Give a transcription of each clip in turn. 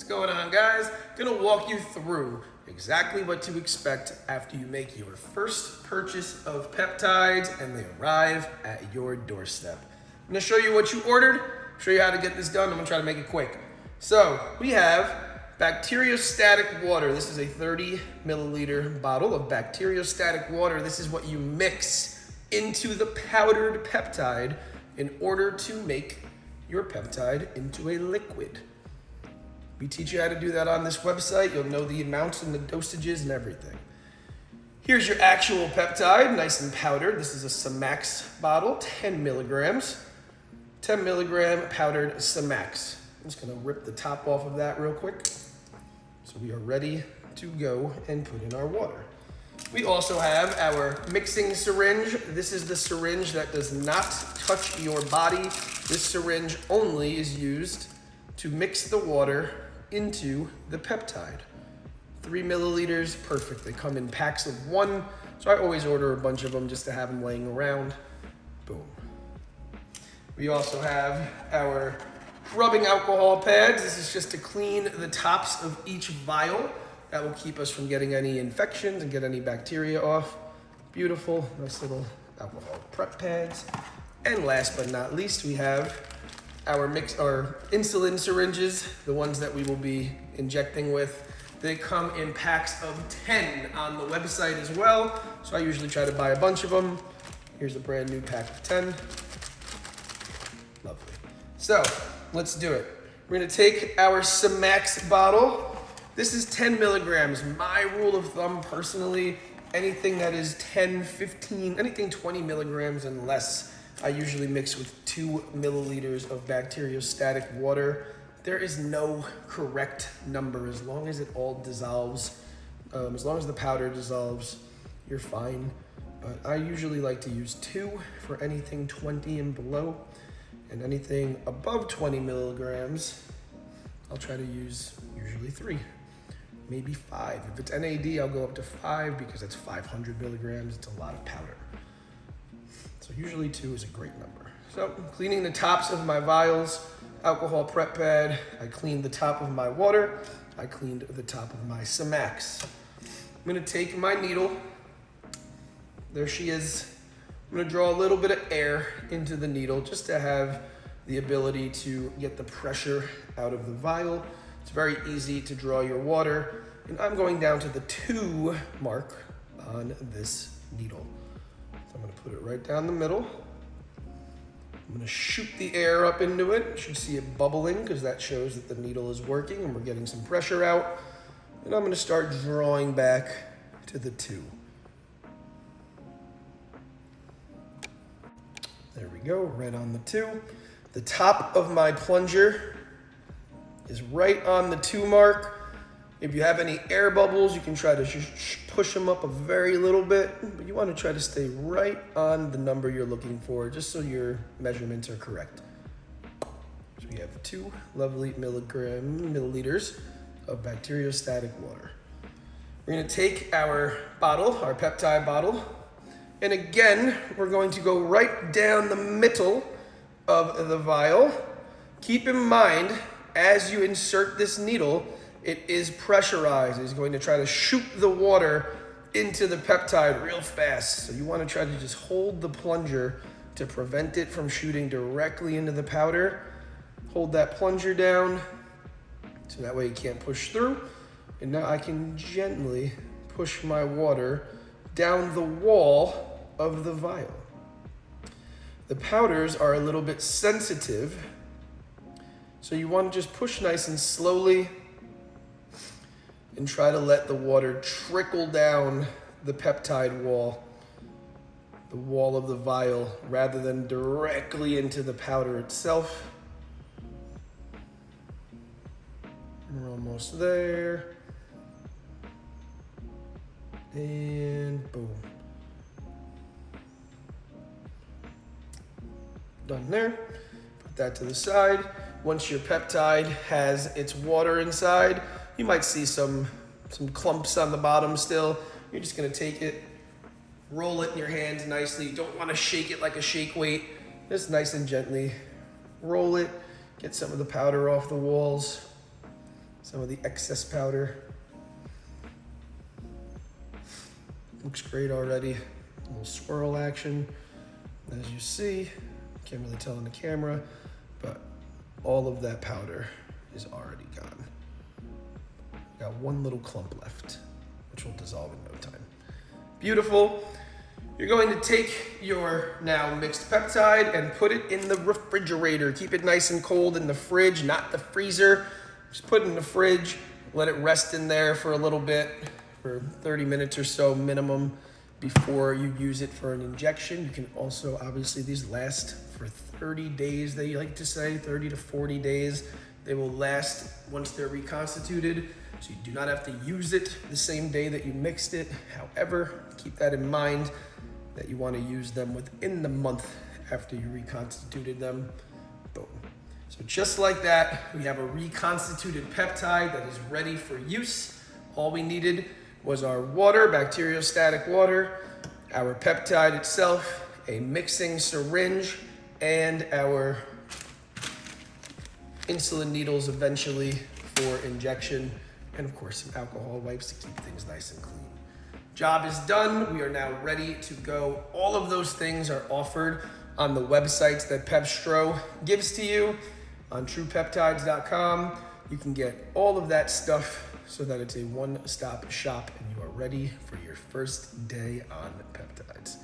What's going on, guys? Gonna walk you through exactly what to expect after you make your first purchase of peptides and they arrive at your doorstep. I'm gonna show you what you ordered, show you how to get this done. I'm gonna try to make it quick. So we have bacteriostatic water. This is a 30 milliliter bottle of bacteriostatic water. This is what you mix into the powdered peptide in order to make your peptide into a liquid. We teach you how to do that on this website. You'll know the amounts and the dosages and everything. Here's your actual peptide, nice and powdered. This is a Samax bottle, 10 milligrams. 10 milligram powdered Samax. I'm just gonna rip the top off of that real quick. So we are ready to go and put in our water. We also have our mixing syringe. This is the syringe that does not touch your body. This syringe only is used to mix the water into the peptide. 3 milliliters, perfect. They come in packs of 1, so I always order a bunch of them just to have them laying around. Boom. We also have our rubbing alcohol pads. This is just to clean the tops of each vial. That will keep us from getting any infections and get any bacteria off. Beautiful, nice little alcohol prep pads. And last but not least, we have our insulin syringes, the ones that we will be injecting with. They come in packs of 10 on the website as well. So I usually try to buy a bunch of them. Here's a brand new pack of 10. Lovely. So let's do it. We're gonna take our Samax bottle. This is 10 milligrams. My rule of thumb personally, anything that is 10, 15, anything 20 milligrams and less, I usually mix with 2 milliliters of bacteriostatic water. There is no correct number as long as it all dissolves. As long as the powder dissolves, you're fine. But I usually like to use 2 for anything 20 and below. And anything above 20 milligrams, I'll try to use usually 3, maybe 5. If it's NAD, I'll go up to 5 because it's 500 milligrams. It's a lot of powder. So usually 2 is a great number. So cleaning the tops of my vials, alcohol prep pad, I cleaned the top of my water, I cleaned the top of my Samax. I'm gonna take my needle, there she is. I'm gonna draw a little bit of air into the needle just to have the ability to get the pressure out of the vial. It's very easy to draw your water, and I'm going down to the 2 mark on this needle. So I'm gonna put it right down the middle. I'm gonna shoot the air up into it. You should see it bubbling because that shows that the needle is working and we're getting some pressure out. And I'm gonna start drawing back to the 2. There we go, right on the 2. The top of my plunger is right on the 2 mark. If you have any air bubbles, you can try to push them up a very little bit, but you want to try to stay right on the number you're looking for, just so your measurements are correct. So we have 2 lovely milliliters of bacteriostatic water. We're going to take our bottle, our peptide bottle, and again, we're going to go right down the middle of the vial. Keep in mind, as you insert this needle, it is pressurized. It's going to try to shoot the water into the peptide real fast. So you want to try to just hold the plunger to prevent it from shooting directly into the powder. Hold that plunger down so that way you can't push through. And now I can gently push my water down the wall of the vial. The powders are a little bit sensitive, so you want to just push nice and slowly and try to let the water trickle down the peptide wall, the wall of the vial, rather than directly into the powder itself. We're almost there. And boom. Done there. Put that to the side. Once your peptide has its water inside, you might see some clumps on the bottom still. You're just gonna take it, roll it in your hands nicely. You don't wanna shake it like a shake weight. Just nice and gently roll it, get some of the powder off the walls. some of the excess powder. Looks great already. A little swirl action. As you see, can't really tell on the camera, but all of that powder is already gone. Got one little clump left, which will dissolve in no time. Beautiful. You're going to take your now mixed peptide and put it in the refrigerator. Keep it nice and cold in the fridge, not the freezer. Just put it in the fridge, let it rest in there for a little bit, for 30 minutes or so minimum before you use it for an injection. You can also, obviously these last for 30 days, they like to say, 30 to 40 days. They will last once they're reconstituted, so you do not have to use it the same day that you mixed it. However, keep that in mind that you want to use them within the month after you reconstituted them. Boom. So just like that, we have a reconstituted peptide that is ready for use. All we needed was our water, bacteriostatic water, our peptide itself, a mixing syringe, and our insulin needles eventually for injection, and of course some alcohol wipes to keep things nice and clean. Job is done. We are now ready to go. All of those things are offered on the websites that Pepstro gives to you. On truepeptides.com, you can get all of that stuff so that it's a one-stop shop and you are ready for your first day on peptides.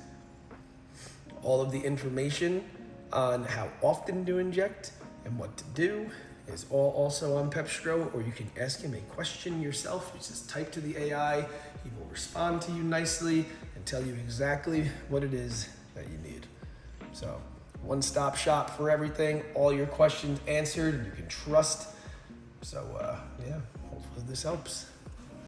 All of the information on how often to inject and what to do is all also on Pepstro, or you can ask him a question yourself. You just type to the AI, he will respond to you nicely and tell you exactly what it is that you need. So, one-stop shop for everything, all your questions answered, and you can trust. So, yeah, hopefully this helps.